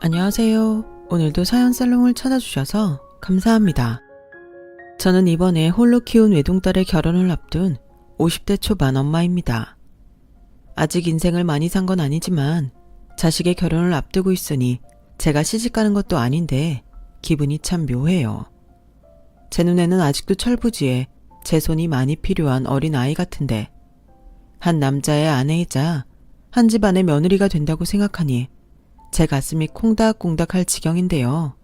안녕하세요. 오늘도 사연살롱을 찾아주셔서 감사합니다. 저는 이번에 홀로 키운 외동딸의 결혼을 앞둔 50대 초반 엄마입니다. 아직 인생을 많이 산 건 아니지만 자식의 결혼을 앞두고 있으니 제가 시집가는 것도 아닌데 기분이 참 묘해요. 제 눈에는 아직도 철부지에 제 손이 많이 필요한 어린 아이 같은데 한 남자의 아내이자 한 집안의 며느리가 된다고 생각하니 제 가슴이 콩닥콩닥할 지경인데요.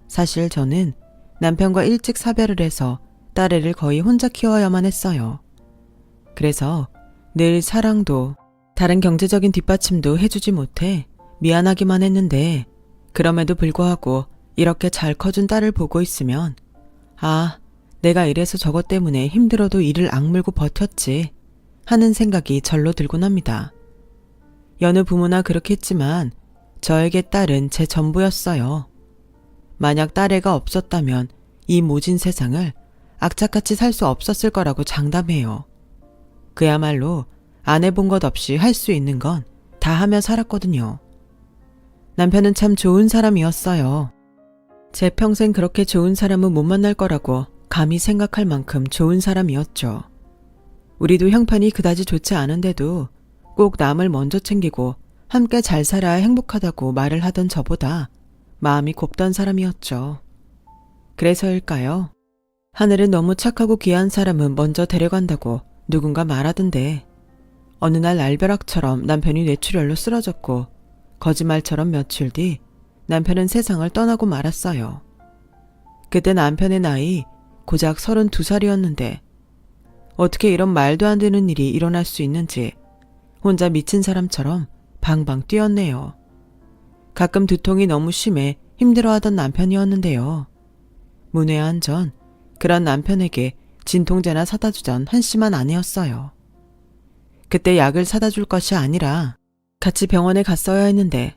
사실 저는 남편과 일찍 사별을 해서 딸애를 거의 혼자 키워야만 했어요. 그래서 늘 사랑도 다른 경제적인 뒷받침도 해주지 못해 미안하기만 했는데 그럼에도 불구하고 이렇게 잘 커준 딸을 보고 있으면 내가 이래서 저것 때문에 힘들어도 이를 악물고 버텼지 하는 생각이 절로 들곤 합니다. 여느 부모나 그렇겠지만 저에게 딸은 제 전부였어요. 만약 딸애가 없었다면 이 모진 세상을 악착같이 살 수 없었을 거라고 장담해요. 그야말로 안 해본 것 없이 할 수 있는 건 다 하며 살았거든요. 남편은 참 좋은 사람이었어요. 제 평생 그렇게 좋은 사람은 못 만날 거라고 감히 생각할 만큼 좋은 사람이었죠. 우리도 형편이 그다지 좋지 않은데도 꼭 남을 먼저 챙기고 함께 잘 살아야 행복하다고 말을 하던 저보다 마음이 곱던 사람이었죠. 그래서일까요? 하늘은 너무 착하고 귀한 사람은 먼저 데려간다고 누군가 말하던데 어느 날 날벼락처럼 남편이 뇌출혈로 쓰러졌고 거짓말처럼 며칠 뒤 남편은 세상을 떠나고 말았어요. 그때 남편의 나이 고작 32살이었는데 어떻게 이런 말도 안 되는 일이 일어날 수 있는지 혼자 미친 사람처럼 방방 뛰었네요. 가끔 두통이 너무 심해 힘들어하던 남편이었는데요. 문외한 전 그런 남편에게 진통제나 사다 주던 한심한 아내였어요. 그때 약을 사다 줄 것이 아니라 같이 병원에 갔어야 했는데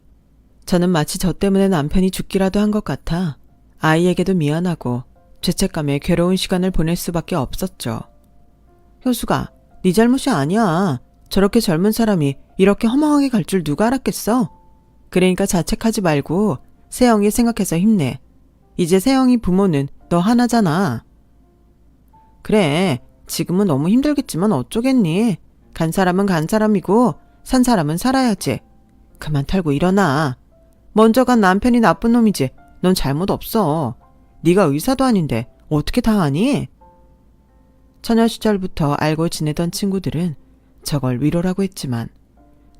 저는 마치 저 때문에 남편이 죽기라도 한 것 같아 아이에게도 미안하고 죄책감에 괴로운 시간을 보낼 수밖에 없었죠. 효수가, 네 잘못이 아니야. 저렇게 젊은 사람이 이렇게 허망하게 갈 줄 누가 알았겠어? 그러니까 자책하지 말고 세영이 생각해서 힘내. 이제 세영이 부모는 너 하나잖아. 그래, 지금은 너무 힘들겠지만 어쩌겠니? 간 사람은 간 사람이고 산 사람은 살아야지. 그만 털고 일어나. 먼저 간 남편이 나쁜 놈이지. 넌 잘못 없어. 네가 의사도 아닌데 어떻게 다 아니? 처녀 시절부터 알고 지내던 친구들은 저걸 위로라고 했지만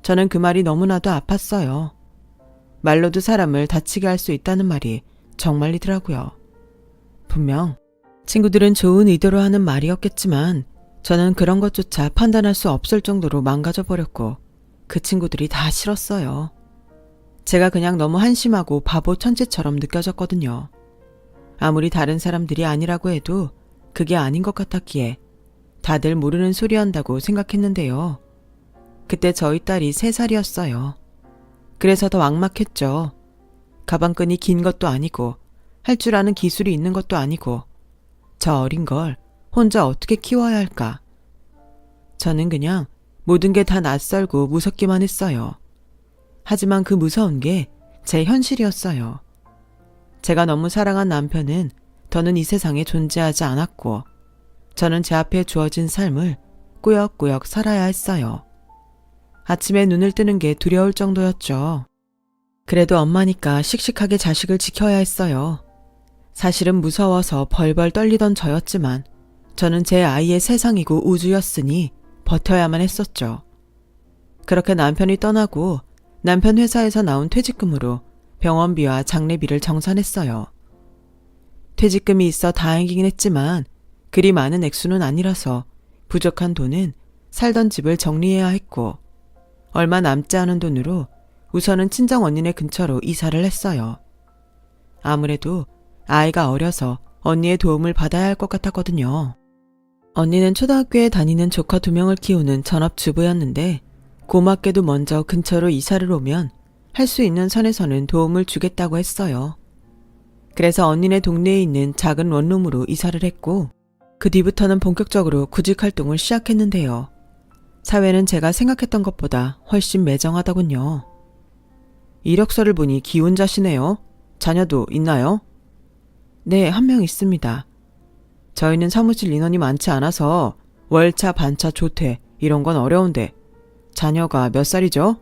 저는 그 말이 너무나도 아팠어요. 말로도 사람을 다치게 할 수 있다는 말이 정말이더라고요. 분명 친구들은 좋은 의도로 하는 말이었겠지만 저는 그런 것조차 판단할 수 없을 정도로 망가져 버렸고 그 친구들이 다 싫었어요. 제가 그냥 너무 한심하고 바보 천치처럼 느껴졌거든요. 아무리 다른 사람들이 아니라고 해도 그게 아닌 것 같았기에 다들 모르는 소리 한다고 생각했는데요. 그때 저희 딸이 3살이었어요. 그래서 더 막막했죠. 가방끈이 긴 것도 아니고 할 줄 아는 기술이 있는 것도 아니고 저 어린 걸 혼자 어떻게 키워야 할까. 저는 그냥 모든 게 다 낯설고 무섭기만 했어요. 하지만 그 무서운 게 제 현실이었어요. 제가 너무 사랑한 남편은 더는 이 세상에 존재하지 않았고 저는 제 앞에 주어진 삶을 꾸역꾸역 살아야 했어요. 아침에 눈을 뜨는 게 두려울 정도였죠. 그래도 엄마니까 씩씩하게 자식을 지켜야 했어요. 사실은 무서워서 벌벌 떨리던 저였지만 저는 제 아이의 세상이고 우주였으니 버텨야만 했었죠. 그렇게 남편이 떠나고 남편 회사에서 나온 퇴직금으로 병원비와 장례비를 정산했어요. 퇴직금이 있어 다행이긴 했지만 그리 많은 액수는 아니라서 부족한 돈은 살던 집을 정리해야 했고 얼마 남지 않은 돈으로 우선은 친정 언니네 근처로 이사를 했어요. 아무래도 아이가 어려서 언니의 도움을 받아야 할 것 같았거든요. 언니는 초등학교에 다니는 조카 2명을 키우는 전업주부였는데 고맙게도 먼저 근처로 이사를 오면 할 수 있는 선에서는 도움을 주겠다고 했어요. 그래서 언니네 동네에 있는 작은 원룸으로 이사를 했고 그 뒤부터는 본격적으로 구직 활동을 시작했는데요. 사회는 제가 생각했던 것보다 훨씬 매정하더군요. 이력서를 보니 기혼자시네요. 자녀도 있나요? 네, 한 명 있습니다. 저희는 사무실 인원이 많지 않아서 월차, 반차, 조퇴 이런 건 어려운데 자녀가 몇 살이죠?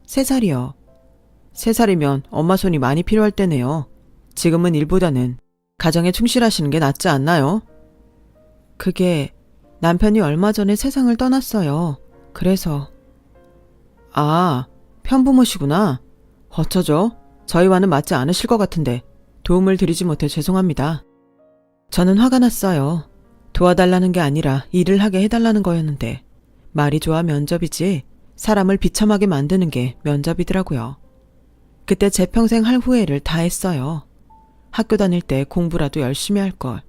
3살이요. 3살이면 엄마 손이 많이 필요할 때네요. 지금은 일보다는 가정에 충실하시는 게 낫지 않나요? 그게 남편이 얼마 전에 세상을 떠났어요. 그래서. 아, 편부모시구나. 어쩌죠? 저희와는 맞지 않으실 것 같은데 도움을 드리지 못해 죄송합니다. 저는 화가 났어요. 도와달라는 게 아니라 일을 하게 해달라는 거였는데 말이 좋아 면접이지 사람을 비참하게 만드는 게 면접이더라고요. 그때 제 평생 할 후회를 다 했어요. 학교 다닐 때 공부라도 열심히 할 걸.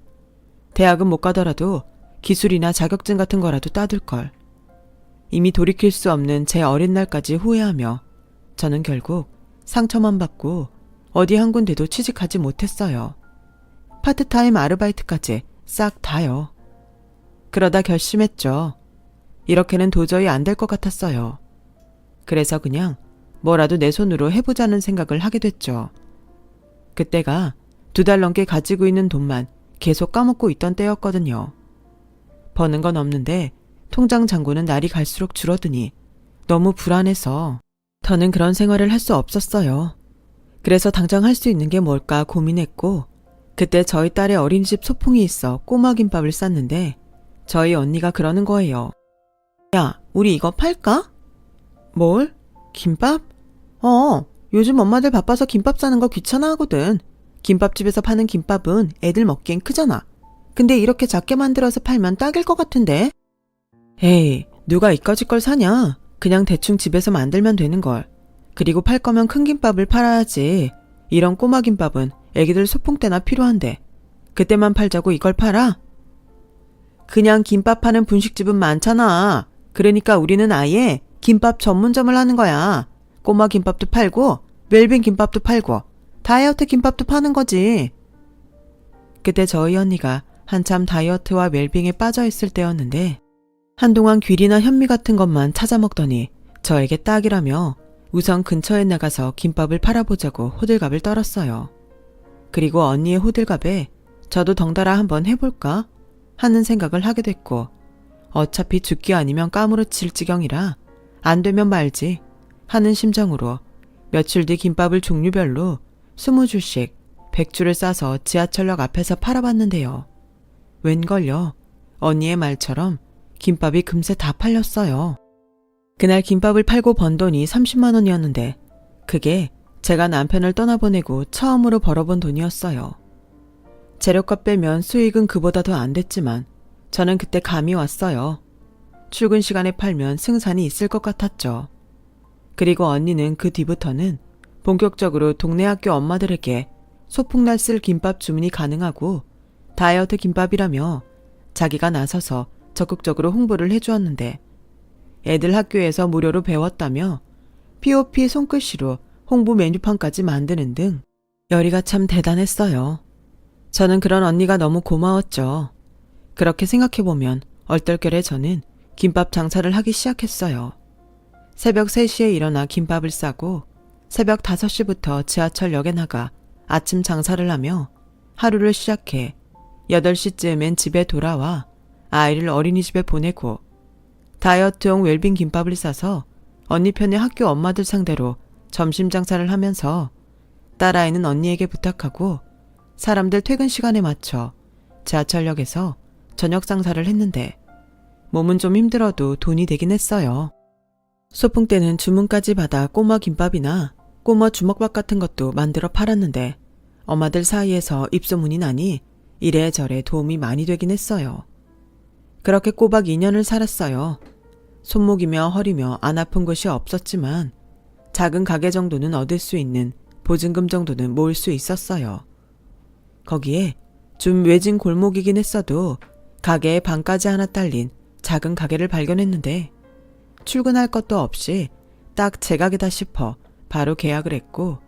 대학은 못 가더라도 기술이나 자격증 같은 거라도 따둘 걸. 이미 돌이킬 수 없는 제 어린 날까지 후회하며 저는 결국 상처만 받고 어디 한 군데도 취직하지 못했어요. 파트타임 아르바이트까지 싹 다요. 그러다 결심했죠. 이렇게는 도저히 안 될 것 같았어요. 그래서 그냥 뭐라도 내 손으로 해보자는 생각을 하게 됐죠. 그때가 2달 넘게 가지고 있는 돈만 계속 까먹고 있던 때였거든요. 버는 건 없는데 통장 잔고는 날이 갈수록 줄어드니 너무 불안해서 더는 그런 생활을 할 수 없었어요. 그래서 당장 할 수 있는 게 뭘까 고민했고 그때 저희 딸의 어린이집 소풍이 있어 꼬마 김밥을 쌌는데 저희 언니가 그러는 거예요. 야, 우리 이거 팔까? 뭘? 김밥? 요즘 엄마들 바빠서 김밥 싸는 거 귀찮아 하거든. 김밥집에서 파는 김밥은 애들 먹기엔 크잖아. 근데 이렇게 작게 만들어서 팔면 딱일 것 같은데? 에이, 누가 이까짓 걸 사냐? 그냥 대충 집에서 만들면 되는 걸. 그리고 팔 거면 큰 김밥을 팔아야지. 이런 꼬마 김밥은 애기들 소풍 때나 필요한데 그때만 팔자고 이걸 팔아? 그냥 김밥 파는 분식집은 많잖아. 그러니까 우리는 아예 김밥 전문점을 하는 거야. 꼬마 김밥도 팔고 웰빙 김밥도 팔고 다이어트 김밥도 파는 거지. 그때 저희 언니가 한참 다이어트와 웰빙에 빠져있을 때였는데 한동안 귤이나 현미 같은 것만 찾아 먹더니 저에게 딱이라며 우선 근처에 나가서 김밥을 팔아보자고 호들갑을 떨었어요. 그리고 언니의 호들갑에 저도 덩달아 한번 해볼까 하는 생각을 하게 됐고 어차피 죽기 아니면 까무러칠 지경이라 안 되면 말지 하는 심정으로 며칠 뒤 김밥을 종류별로 20줄씩 100줄을 싸서 지하철역 앞에서 팔아봤는데요. 웬걸요? 언니의 말처럼 김밥이 금세 다 팔렸어요. 그날 김밥을 팔고 번 돈이 30만 원이었는데 그게 제가 남편을 떠나보내고 처음으로 벌어본 돈이었어요. 재료값 빼면 수익은 그보다 더 안 됐지만 저는 그때 감이 왔어요. 출근 시간에 팔면 승산이 있을 것 같았죠. 그리고 언니는 그 뒤부터는 본격적으로 동네 학교 엄마들에게 소풍날 쓸 김밥 주문이 가능하고 다이어트 김밥이라며 자기가 나서서 적극적으로 홍보를 해주었는데 애들 학교에서 무료로 배웠다며 POP 손글씨로 홍보 메뉴판까지 만드는 등 열의가 참 대단했어요. 저는 그런 언니가 너무 고마웠죠. 그렇게 생각해보면 얼떨결에 저는 김밥 장사를 하기 시작했어요. 새벽 3시에 일어나 김밥을 싸고 새벽 5시부터 지하철역에 나가 아침 장사를 하며 하루를 시작해 8시쯤엔 집에 돌아와 아이를 어린이집에 보내고 다이어트용 웰빙 김밥을 싸서 언니 편의 학교 엄마들 상대로 점심 장사를 하면서 딸아이는 언니에게 부탁하고 사람들 퇴근 시간에 맞춰 지하철역에서 저녁 장사를 했는데 몸은 좀 힘들어도 돈이 되긴 했어요. 소풍 때는 주문까지 받아 꼬마 김밥이나 꼬마 주먹밥 같은 것도 만들어 팔았는데 엄마들 사이에서 입소문이 나니 이래저래 도움이 많이 되긴 했어요. 그렇게 꼬박 2년을 살았어요. 손목이며 허리며 안 아픈 곳이 없었지만 작은 가게 정도는 얻을 수 있는 보증금 정도는 모을 수 있었어요. 거기에 좀 외진 골목이긴 했어도 가게에 방까지 하나 딸린 작은 가게를 발견했는데 출근할 것도 없이 딱 제 가게다 싶어 바로 계약을 했고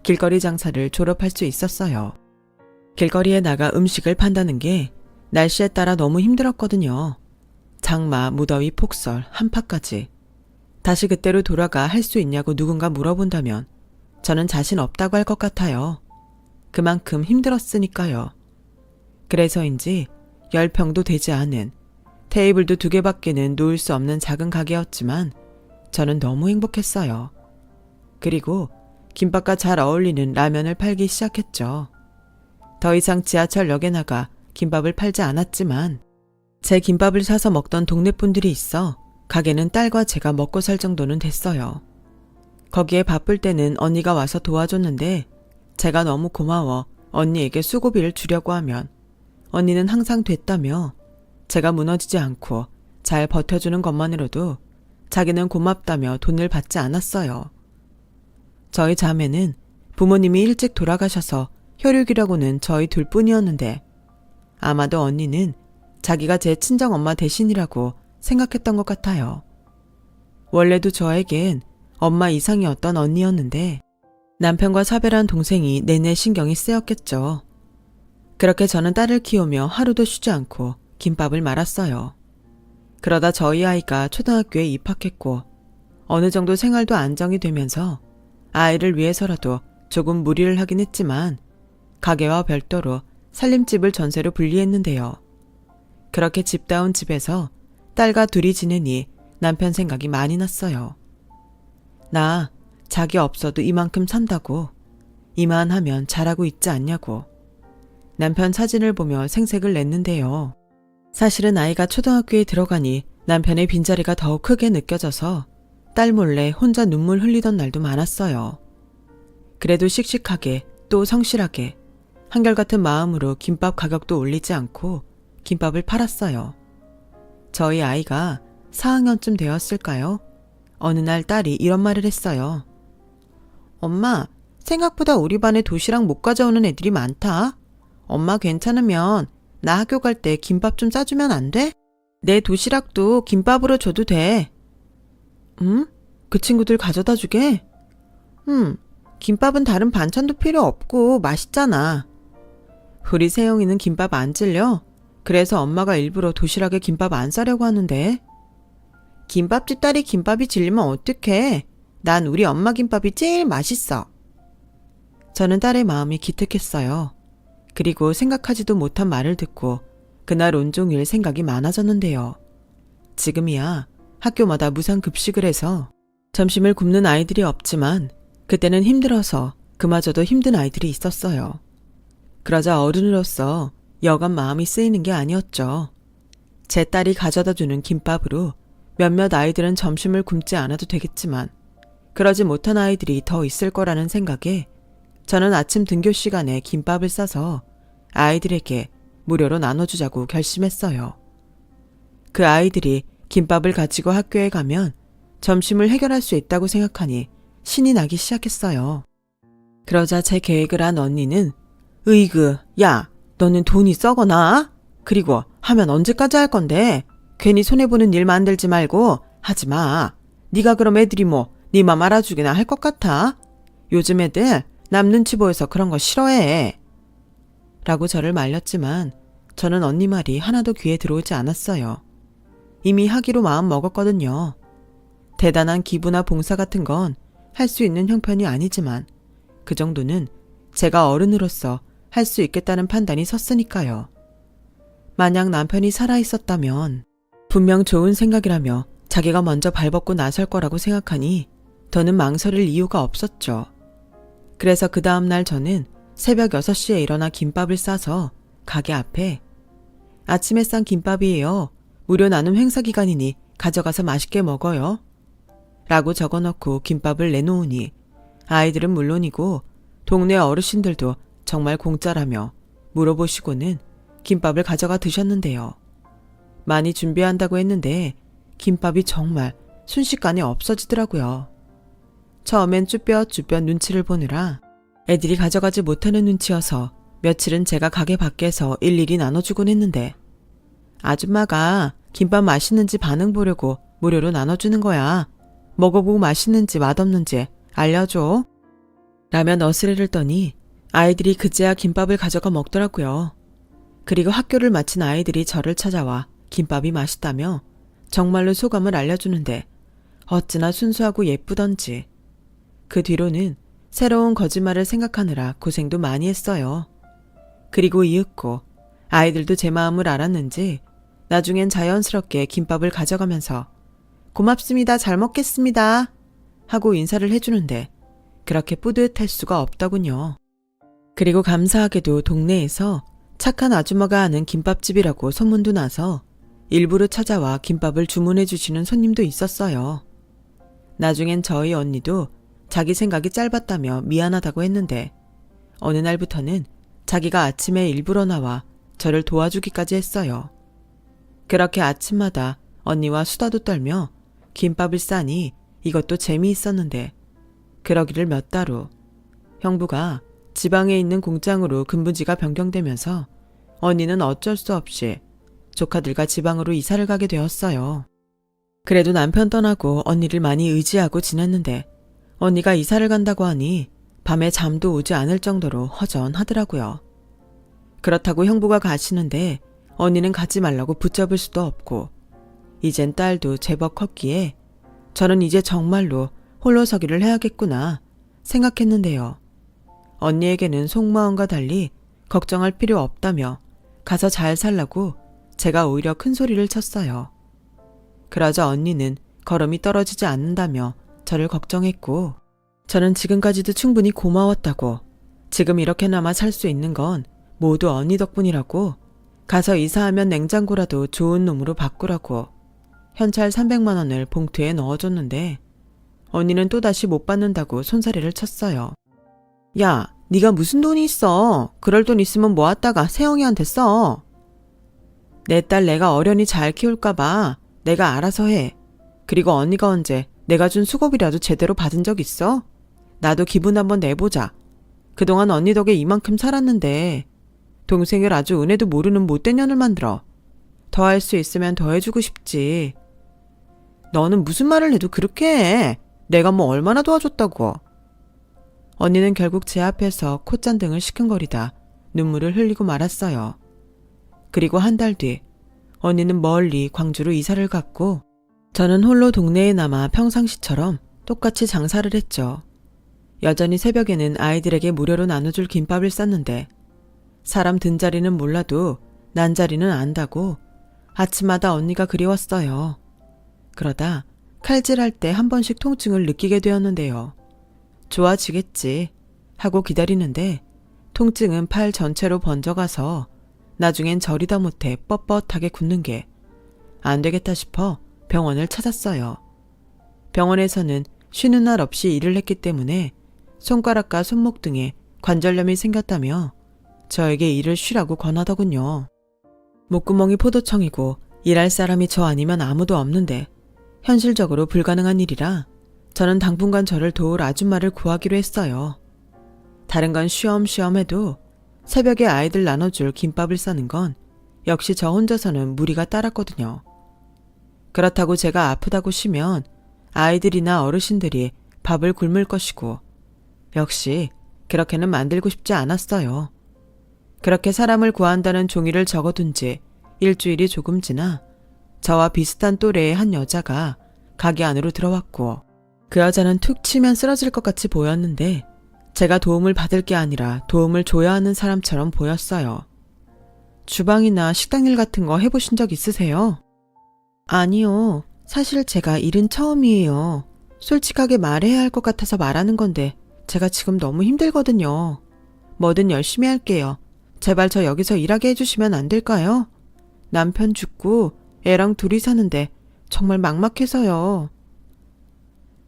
길거리 장사를 졸업할 수 있었어요. 길거리에 나가 음식을 판다는 게 날씨에 따라 너무 힘들었거든요. 장마, 무더위, 폭설, 한파까지. 다시 그때로 돌아가 할 수 있냐고 누군가 물어본다면 저는 자신 없다고 할 것 같아요. 그만큼 힘들었으니까요. 그래서인지 10평도 되지 않은 테이블도 2개밖에는 놓을 수 없는 작은 가게였지만 저는 너무 행복했어요. 그리고 김밥과 잘 어울리는 라면을 팔기 시작했죠. 더 이상 지하철역에 나가 김밥을 팔지 않았지만 제 김밥을 사서 먹던 동네 분들이 있어 가게는 딸과 제가 먹고 살 정도는 됐어요. 거기에 바쁠 때는 언니가 와서 도와줬는데 제가 너무 고마워 언니에게 수고비를 주려고 하면 언니는 항상 됐다며 제가 무너지지 않고 잘 버텨주는 것만으로도 자기는 고맙다며 돈을 받지 않았어요. 저희 자매는 부모님이 일찍 돌아가셔서 혈육이라고는 저희 둘뿐이었는데 아마도 언니는 자기가 제 친정엄마 대신이라고 생각했던 것 같아요. 원래도 저에겐 엄마 이상이었던 언니였는데 남편과 사별한 동생이 내내 신경이 쓰였겠죠. 그렇게 저는 딸을 키우며 하루도 쉬지 않고 김밥을 말았어요. 그러다 저희 아이가 초등학교에 입학했고 어느 정도 생활도 안정이 되면서 아이를 위해서라도 조금 무리를 하긴 했지만 가게와 별도로 살림집을 전세로 분리했는데요. 그렇게 집다운 집에서 딸과 둘이 지내니 남편 생각이 많이 났어요. 나 자기 없어도 이만큼 산다고 이만하면 잘하고 있지 않냐고 남편 사진을 보며 생색을 냈는데요. 사실은 아이가 초등학교에 들어가니 남편의 빈자리가 더욱 크게 느껴져서 딸 몰래 혼자 눈물 흘리던 날도 많았어요. 그래도 씩씩하게 또 성실하게 한결같은 마음으로 김밥 가격도 올리지 않고 김밥을 팔았어요. 저희 아이가 4학년쯤 되었을까요? 어느 날 딸이 이런 말을 했어요. 엄마, 생각보다 우리 반에 도시락 못 가져오는 애들이 많다. 엄마 괜찮으면 나 학교 갈 때 김밥 좀 싸주면 안 돼? 내 도시락도 김밥으로 줘도 돼. 그 친구들 가져다 주게? 김밥은 다른 반찬도 필요 없고 맛있잖아. 우리 세영이는 김밥 안 질려? 그래서 엄마가 일부러 도시락에 김밥 안 싸려고 하는데. 김밥집 딸이 김밥이 질리면 어떡해? 난 우리 엄마 김밥이 제일 맛있어. 저는 딸의 마음이 기특했어요. 그리고 생각하지도 못한 말을 듣고 그날 온종일 생각이 많아졌는데요. 지금이야 학교마다 무상급식을 해서 점심을 굶는 아이들이 없지만 그때는 힘들어서 그마저도 힘든 아이들이 있었어요. 그러자 어른으로서 여간 마음이 쓰이는 게 아니었죠. 제 딸이 가져다주는 김밥으로 몇몇 아이들은 점심을 굶지 않아도 되겠지만 그러지 못한 아이들이 더 있을 거라는 생각에 저는 아침 등교 시간에 김밥을 싸서 아이들에게 무료로 나눠주자고 결심했어요. 그 아이들이 김밥을 가지고 학교에 가면 점심을 해결할 수 있다고 생각하니 신이 나기 시작했어요. 그러자 제 계획을 한 언니는 으이그, 야, 너는 돈이 썩어나? 그리고 하면 언제까지 할 건데? 괜히 손해보는 일 만들지 말고 하지 마. 네가 그럼 애들이 뭐 네 맘 알아주기나 할 것 같아? 요즘 애들 남 눈치 보여서 그런 거 싫어해. 라고 저를 말렸지만 저는 언니 말이 하나도 귀에 들어오지 않았어요. 이미 하기로 마음 먹었거든요. 대단한 기부나 봉사 같은 건 할 수 있는 형편이 아니지만 그 정도는 제가 어른으로서 할 수 있겠다는 판단이 섰으니까요. 만약 남편이 살아있었다면 분명 좋은 생각이라며 자기가 먼저 발벗고 나설 거라고 생각하니 더는 망설일 이유가 없었죠. 그래서 그 다음날 저는 새벽 6시에 일어나 김밥을 싸서 가게 앞에 아침에 싼 김밥이에요. 무료 나눔 행사 기간이니 가져가서 맛있게 먹어요. 라고 적어놓고 김밥을 내놓으니 아이들은 물론이고 동네 어르신들도 정말 공짜라며 물어보시고는 김밥을 가져가 드셨는데요. 많이 준비한다고 했는데 김밥이 정말 순식간에 없어지더라고요. 처음엔 쭈뼛쭈뼛 눈치를 보느라 애들이 가져가지 못하는 눈치여서 며칠은 제가 가게 밖에서 일일이 나눠주곤 했는데 아줌마가 김밥 맛있는지 반응 보려고 무료로 나눠주는 거야. 먹어보고 맛있는지 맛없는지 알려줘. 라며 너스레를 떠니 아이들이 그제야 김밥을 가져가 먹더라고요. 그리고 학교를 마친 아이들이 저를 찾아와 김밥이 맛있다며 정말로 소감을 알려주는데 어찌나 순수하고 예쁘던지. 그 뒤로는 새로운 거짓말을 생각하느라 고생도 많이 했어요. 그리고 이윽고 아이들도 제 마음을 알았는지 나중엔 자연스럽게 김밥을 가져가면서 고맙습니다, 잘 먹겠습니다 하고 인사를 해주는데 그렇게 뿌듯할 수가 없더군요. 그리고 감사하게도 동네에서 착한 아줌마가 아는 김밥집이라고 소문도 나서 일부러 찾아와 김밥을 주문해 주시는 손님도 있었어요. 나중엔 저희 언니도 자기 생각이 짧았다며 미안하다고 했는데 어느 날부터는 자기가 아침에 일부러 나와 저를 도와주기까지 했어요. 그렇게 아침마다 언니와 수다도 떨며 김밥을 싸니 이것도 재미있었는데 그러기를 몇 달 후 형부가 지방에 있는 공장으로 근무지가 변경되면서 언니는 어쩔 수 없이 조카들과 지방으로 이사를 가게 되었어요. 그래도 남편 떠나고 언니를 많이 의지하고 지냈는데 언니가 이사를 간다고 하니 밤에 잠도 오지 않을 정도로 허전하더라고요. 그렇다고 형부가 가시는데 언니는 가지 말라고 붙잡을 수도 없고 이젠 딸도 제법 컸기에 저는 이제 정말로 홀로 서기를 해야겠구나 생각했는데요. 언니에게는 속마음과 달리 걱정할 필요 없다며 가서 잘 살라고 제가 오히려 큰 소리를 쳤어요. 그러자 언니는 걸음이 떨어지지 않는다며 저를 걱정했고 저는 지금까지도 충분히 고마웠다고 지금 이렇게나마 살 수 있는 건 모두 언니 덕분이라고 가서 이사하면 냉장고라도 좋은 놈으로 바꾸라고 현찰 300만 원을 봉투에 넣어줬는데 언니는 또다시 못 받는다고 손사래를 쳤어요. 야, 네가 무슨 돈이 있어. 그럴 돈 있으면 모았다가 세영이한테 써. 내 딸 내가 어련히 잘 키울까 봐 내가 알아서 해. 그리고 언니가 언제 내가 준 수고비라도 제대로 받은 적 있어? 나도 기분 한번 내보자. 그동안 언니 덕에 이만큼 살았는데 동생을 아주 은혜도 모르는 못된 년을 만들어. 더 할 수 있으면 더 해주고 싶지. 너는 무슨 말을 해도 그렇게 해. 내가 뭐 얼마나 도와줬다고. 언니는 결국 제 앞에서 콧잔등을 시큰거리다 눈물을 흘리고 말았어요. 그리고 한 달 뒤 언니는 멀리 광주로 이사를 갔고 저는 홀로 동네에 남아 평상시처럼 똑같이 장사를 했죠. 여전히 새벽에는 아이들에게 무료로 나눠줄 김밥을 쌌는데 사람 든 자리는 몰라도 난 자리는 안다고 아침마다 언니가 그리웠어요. 그러다 칼질할 때 한 번씩 통증을 느끼게 되었는데요. 좋아지겠지 하고 기다리는데 통증은 팔 전체로 번져가서 나중엔 저리다 못해 뻣뻣하게 굳는 게 안 되겠다 싶어 병원을 찾았어요. 병원에서는 쉬는 날 없이 일을 했기 때문에 손가락과 손목 등에 관절염이 생겼다며 저에게 일을 쉬라고 권하더군요. 목구멍이 포도청이고 일할 사람이 저 아니면 아무도 없는데 현실적으로 불가능한 일이라 저는 당분간 저를 도울 아줌마를 구하기로 했어요. 다른 건 쉬엄쉬엄 해도 새벽에 아이들 나눠줄 김밥을 싸는 건 역시 저 혼자서는 무리가 따랐거든요. 그렇다고 제가 아프다고 쉬면 아이들이나 어르신들이 밥을 굶을 것이고 역시 그렇게는 만들고 싶지 않았어요. 그렇게 사람을 구한다는 종이를 적어둔 지 일주일이 조금 지나 저와 비슷한 또래의 한 여자가 가게 안으로 들어왔고 그 여자는 툭 치면 쓰러질 것 같이 보였는데 제가 도움을 받을 게 아니라 도움을 줘야 하는 사람처럼 보였어요. 주방이나 식당 일 같은 거 해보신 적 있으세요? 아니요. 사실 제가 일은 처음이에요. 솔직하게 말해야 할 것 같아서 말하는 건데 제가 지금 너무 힘들거든요. 뭐든 열심히 할게요. 제발 저 여기서 일하게 해주시면 안 될까요? 남편 죽고 애랑 둘이 사는데 정말 막막해서요.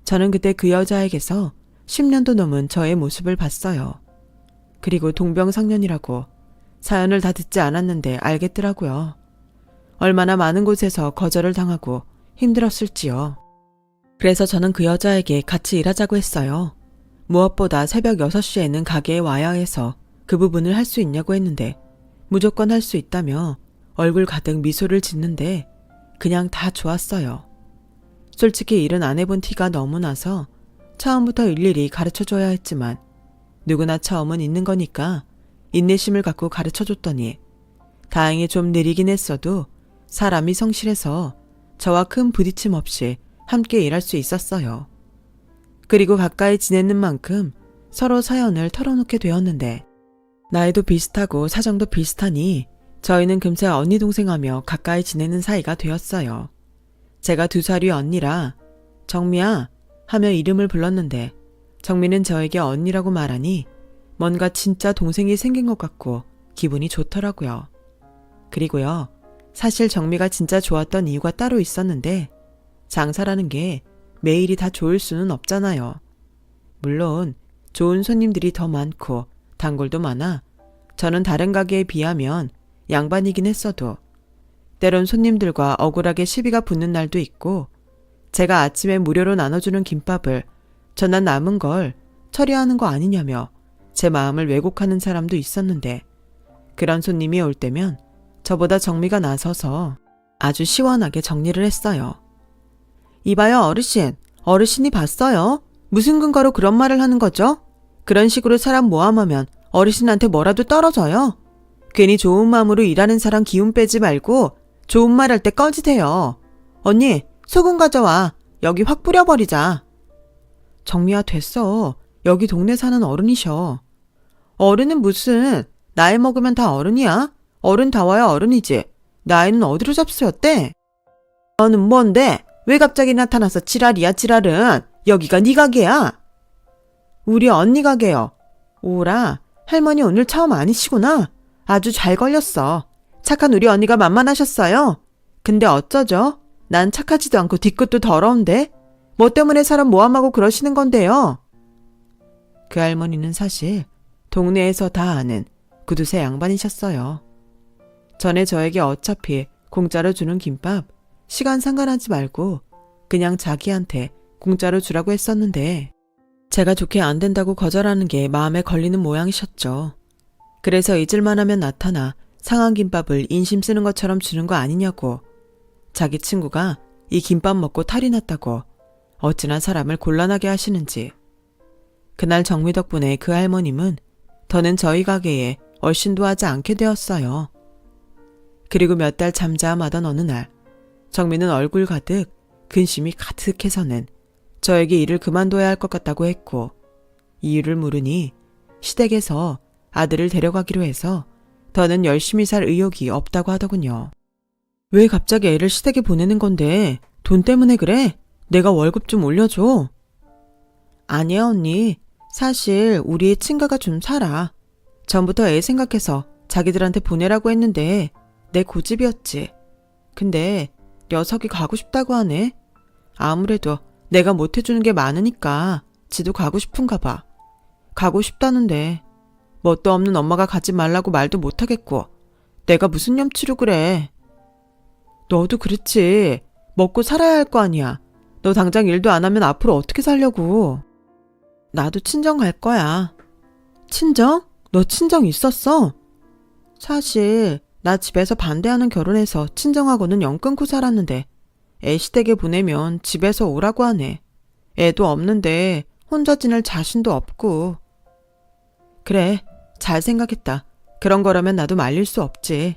저는 그때 그 여자에게서 10년도 넘은 저의 모습을 봤어요. 그리고 동병상련이라고 사연을 다 듣지 않았는데 알겠더라고요. 얼마나 많은 곳에서 거절을 당하고 힘들었을지요. 그래서 저는 그 여자에게 같이 일하자고 했어요. 무엇보다 새벽 6시에는 가게에 와야 해서 그 부분을 할 수 있냐고 했는데 무조건 할 수 있다며 얼굴 가득 미소를 짓는데 그냥 다 좋았어요. 솔직히 일은 안 해본 티가 너무 나서 처음부터 일일이 가르쳐줘야 했지만 누구나 처음은 있는 거니까 인내심을 갖고 가르쳐줬더니 다행히 좀 느리긴 했어도 사람이 성실해서 저와 큰 부딪힘 없이 함께 일할 수 있었어요. 그리고 가까이 지내는 만큼 서로 사연을 털어놓게 되었는데 나이도 비슷하고 사정도 비슷하니 저희는 금세 언니 동생하며 가까이 지내는 사이가 되었어요. 제가 2살 위 언니라 정미야 하며 이름을 불렀는데 정미는 저에게 언니라고 말하니 뭔가 진짜 동생이 생긴 것 같고 기분이 좋더라고요. 그리고요, 사실 정미가 진짜 좋았던 이유가 따로 있었는데 장사라는 게 매일이 다 좋을 수는 없잖아요. 물론 좋은 손님들이 더 많고 단골도 많아 저는 다른 가게에 비하면 양반이긴 했어도 때론 손님들과 억울하게 시비가 붙는 날도 있고 제가 아침에 무료로 나눠주는 김밥을 전날 남은 걸 처리하는 거 아니냐며 제 마음을 왜곡하는 사람도 있었는데 그런 손님이 올 때면 저보다 정미가 나서서 아주 시원하게 정리를 했어요. 이봐요 어르신, 어르신이 봤어요? 무슨 근거로 그런 말을 하는 거죠? 그런 식으로 사람 모함하면 어르신한테 뭐라도 떨어져요? 괜히 좋은 마음으로 일하는 사람 기운 빼지 말고 좋은 말 할 때 꺼지세요. 언니, 소금 가져와. 여기 확 뿌려버리자. 정미야 됐어. 여기 동네 사는 어른이셔. 어른은 무슨, 나이 먹으면 다 어른이야? 어른다워야 어른이지. 나이는 어디로 잡수였대? 너는 뭔데? 왜 갑자기 나타나서 지랄이야 지랄은. 여기가 네 가게야. 우리 언니 가게요. 오라, 할머니 오늘 처음 아니시구나. 아주 잘 걸렸어. 착한 우리 언니가 만만하셨어요. 근데 어쩌죠? 난 착하지도 않고 뒤끝도 더러운데? 뭐 때문에 사람 모함하고 그러시는 건데요? 그 할머니는 사실 동네에서 다 아는 구두쇠 양반이셨어요. 전에 저에게 어차피 공짜로 주는 김밥 시간 상관하지 말고 그냥 자기한테 공짜로 주라고 했었는데 제가 좋게 안 된다고 거절하는 게 마음에 걸리는 모양이셨죠. 그래서 잊을만 하면 나타나 상한 김밥을 인심 쓰는 것처럼 주는 거 아니냐고. 자기 친구가 이 김밥 먹고 탈이 났다고 어찌나 사람을 곤란하게 하시는지. 그날 정미 덕분에 그 할머님은 더는 저희 가게에 얼씬도 하지 않게 되었어요. 그리고 몇 달 잠잠하던 어느 날 정미는 얼굴 가득 근심이 가득해서는 저에게 일을 그만둬야 할 것 같다고 했고 이유를 물으니 시댁에서 아들을 데려가기로 해서 더는 열심히 살 의욕이 없다고 하더군요. 왜 갑자기 애를 시댁에 보내는 건데 돈 때문에 그래? 내가 월급 좀 올려줘. 아니야 언니. 사실 우리의 친가가 좀 살아. 전부터 애 생각해서 자기들한테 보내라고 했는데 내 고집이었지. 근데 녀석이 가고 싶다고 하네. 아무래도 내가 못해주는 게 많으니까 지도 가고 싶은가 봐. 가고 싶다는데 뭣도 없는 엄마가 가지 말라고 말도 못하겠고 내가 무슨 염치로 그래. 너도 그렇지. 먹고 살아야 할 거 아니야. 너 당장 일도 안 하면 앞으로 어떻게 살려고. 나도 친정 갈 거야. 친정? 너 친정 있었어? 사실 나 집에서 반대하는 결혼해서 친정하고는 영 끊고 살았는데 애 시댁에 보내면 집에서 오라고 하네. 애도 없는데 혼자 지낼 자신도 없고. 그래, 잘 생각했다. 그런 거라면 나도 말릴 수 없지.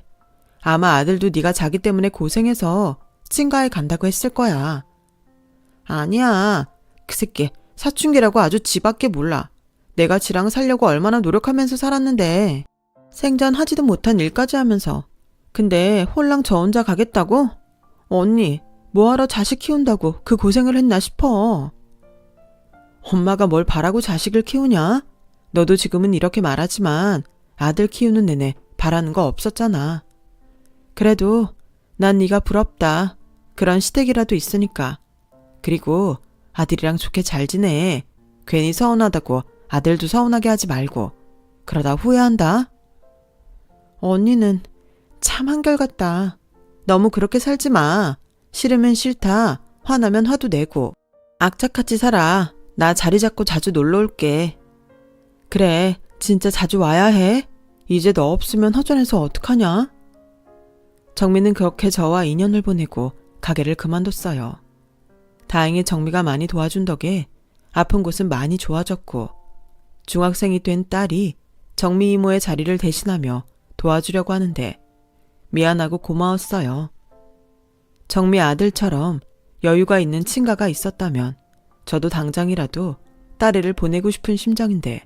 아마 아들도 네가 자기 때문에 고생해서 친가에 간다고 했을 거야. 아니야. 그 새끼 사춘기라고 아주 지밖에 몰라. 내가 지랑 살려고 얼마나 노력하면서 살았는데 생전 하지도 못한 일까지 하면서. 근데 홀랑 저 혼자 가겠다고? 언니, 뭐하러 자식 키운다고 그 고생을 했나 싶어. 엄마가 뭘 바라고 자식을 키우냐? 너도 지금은 이렇게 말하지만 아들 키우는 내내 바라는 거 없었잖아. 그래도 난 네가 부럽다. 그런 시댁이라도 있으니까. 그리고 아들이랑 좋게 잘 지내. 괜히 서운하다고 아들도 서운하게 하지 말고. 그러다 후회한다. 언니는 참 한결같다. 너무 그렇게 살지 마. 싫으면 싫다. 화나면 화도 내고. 악착같이 살아. 나 자리 잡고 자주 놀러 올게. 그래, 진짜 자주 와야 해. 이제 너 없으면 허전해서 어떡하냐? 정미는 그렇게 저와 인연을 보내고 가게를 그만뒀어요. 다행히 정미가 많이 도와준 덕에 아픈 곳은 많이 좋아졌고 중학생이 된 딸이 정미 이모의 자리를 대신하며 도와주려고 하는데 미안하고 고마웠어요. 정미 아들처럼 여유가 있는 친가가 있었다면 저도 당장이라도 딸애를 보내고 싶은 심정인데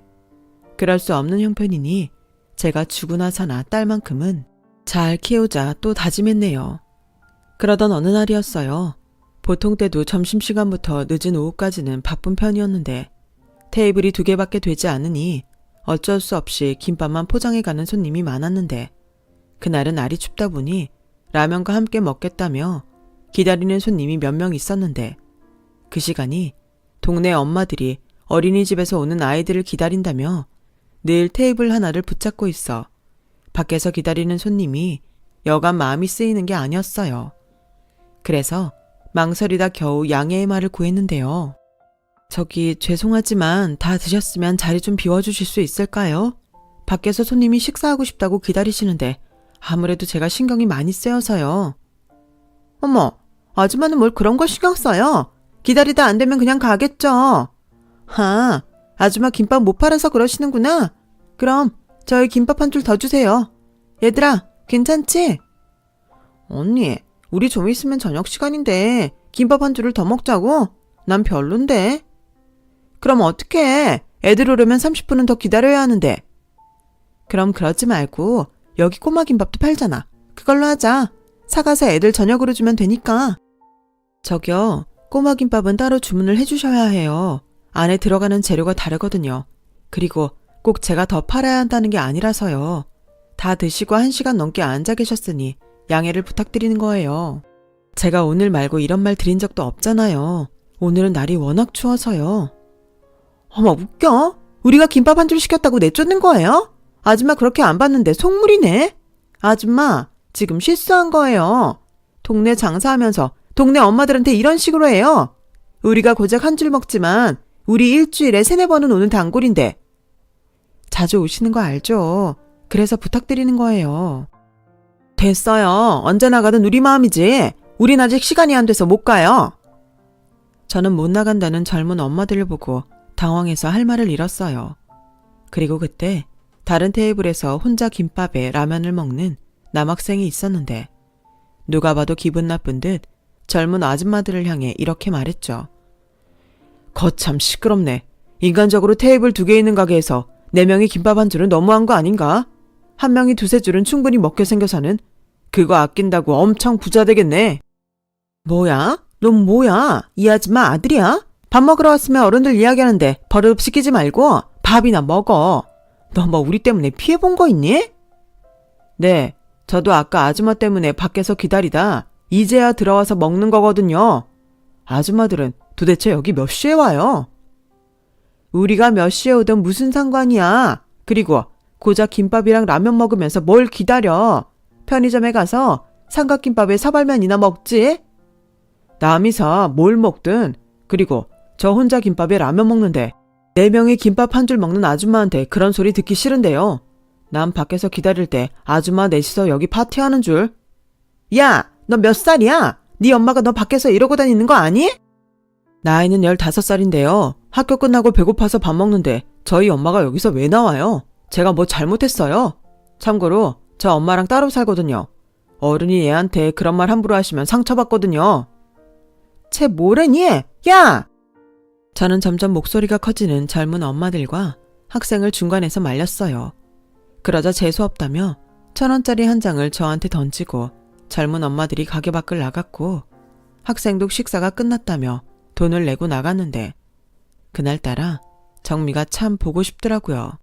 그럴 수 없는 형편이니 제가 죽으나 사나 딸만큼은 잘 키우자 또 다짐했네요. 그러던 어느 날이었어요. 보통 때도 점심시간부터 늦은 오후까지는 바쁜 편이었는데 테이블이 2개밖에 되지 않으니 어쩔 수 없이 김밥만 포장해가는 손님이 많았는데 그날은 날이 춥다 보니 라면과 함께 먹겠다며 기다리는 손님이 몇 명 있었는데 그 시간이 동네 엄마들이 어린이집에서 오는 아이들을 기다린다며 늘 테이블 하나를 붙잡고 있어 밖에서 기다리는 손님이 여간 마음이 쓰이는 게 아니었어요. 그래서 망설이다 겨우 양해의 말을 구했는데요. 저기 죄송하지만 다 드셨으면 자리 좀 비워주실 수 있을까요? 밖에서 손님이 식사하고 싶다고 기다리시는데 아무래도 제가 신경이 많이 쓰여서요. 어머, 아줌마는 뭘 그런 걸 신경 써요? 기다리다 안 되면 그냥 가겠죠. 하, 아줌마 김밥 못 팔아서 그러시는구나. 그럼 저희 김밥 한 줄 더 주세요. 얘들아, 괜찮지? 언니, 우리 좀 있으면 저녁 시간인데 김밥 한 줄을 더 먹자고? 난 별론데. 그럼 어떡해? 애들 오려면 30분은 더 기다려야 하는데. 그럼 그러지 말고 여기 꼬마 김밥도 팔잖아. 그걸로 하자. 사가서 애들 저녁으로 주면 되니까. 저기요, 꼬마 김밥은 따로 주문을 해주셔야 해요. 안에 들어가는 재료가 다르거든요. 그리고 꼭 제가 더 팔아야 한다는 게 아니라서요. 다 드시고 1시간 넘게 앉아 계셨으니 양해를 부탁드리는 거예요. 제가 오늘 말고 이런 말 드린 적도 없잖아요. 오늘은 날이 워낙 추워서요. 어머, 웃겨? 우리가 김밥 한 줄 시켰다고 내쫓는 거예요? 아줌마 그렇게 안 봤는데 속물이네. 아줌마, 지금 실수한 거예요. 동네 장사하면서 동네 엄마들한테 이런 식으로 해요. 우리가 고작 한 줄 먹지만 우리 일주일에 3-4번은 오는 단골인데. 자주 오시는 거 알죠? 그래서 부탁드리는 거예요. 됐어요. 언제 나가든 우리 마음이지. 우린 아직 시간이 안 돼서 못 가요. 저는 못 나간다는 젊은 엄마들을 보고 당황해서 할 말을 잃었어요. 그리고 그때 다른 테이블에서 혼자 김밥에 라면을 먹는 남학생이 있었는데 누가 봐도 기분 나쁜 듯 젊은 아줌마들을 향해 이렇게 말했죠. 거참 시끄럽네. 인간적으로 테이블 2개 있는 가게에서 4명이 김밥 한 줄은 너무한 거 아닌가? 한 명이 2-3줄은 충분히 먹게 생겨서는 그거 아낀다고 엄청 부자 되겠네. 뭐야? 넌 뭐야? 이 아줌마 아들이야? 밥 먹으러 왔으면 어른들 이야기하는데 버릇 시키지 말고 밥이나 먹어. 너 뭐 우리 때문에 피해본 거 있니? 네, 저도 아까 아줌마 때문에 밖에서 기다리다 이제야 들어와서 먹는 거거든요. 아줌마들은 도대체 여기 몇 시에 와요? 우리가 몇 시에 오든 무슨 상관이야. 그리고 고작 김밥이랑 라면 먹으면서 뭘 기다려. 편의점에 가서 삼각김밥에 사발면이나 먹지. 남이 사 뭘 먹든. 그리고 저 혼자 김밥에 라면 먹는데 4명이 김밥 한 줄 먹는 아줌마한테 그런 소리 듣기 싫은데요. 난 밖에서 기다릴 때 아줌마 넷이서 여기 파티하는 줄. 야, 너 몇 살이야? 네 엄마가 너 밖에서 이러고 다니는 거 아니? 나이는 15살인데요. 학교 끝나고 배고파서 밥 먹는데 저희 엄마가 여기서 왜 나와요? 제가 뭐 잘못했어요? 참고로 저 엄마랑 따로 살거든요. 어른이 얘한테 그런 말 함부로 하시면 상처받거든요. 쟤 뭐래니? 야! 저는 점점 목소리가 커지는 젊은 엄마들과 학생을 중간에서 말렸어요. 그러자 재수없다며 1,000원짜리 한 장을 저한테 던지고 젊은 엄마들이 가게 밖을 나갔고 학생도 식사가 끝났다며 돈을 내고 나갔는데 그날따라 정미가 참 보고 싶더라고요.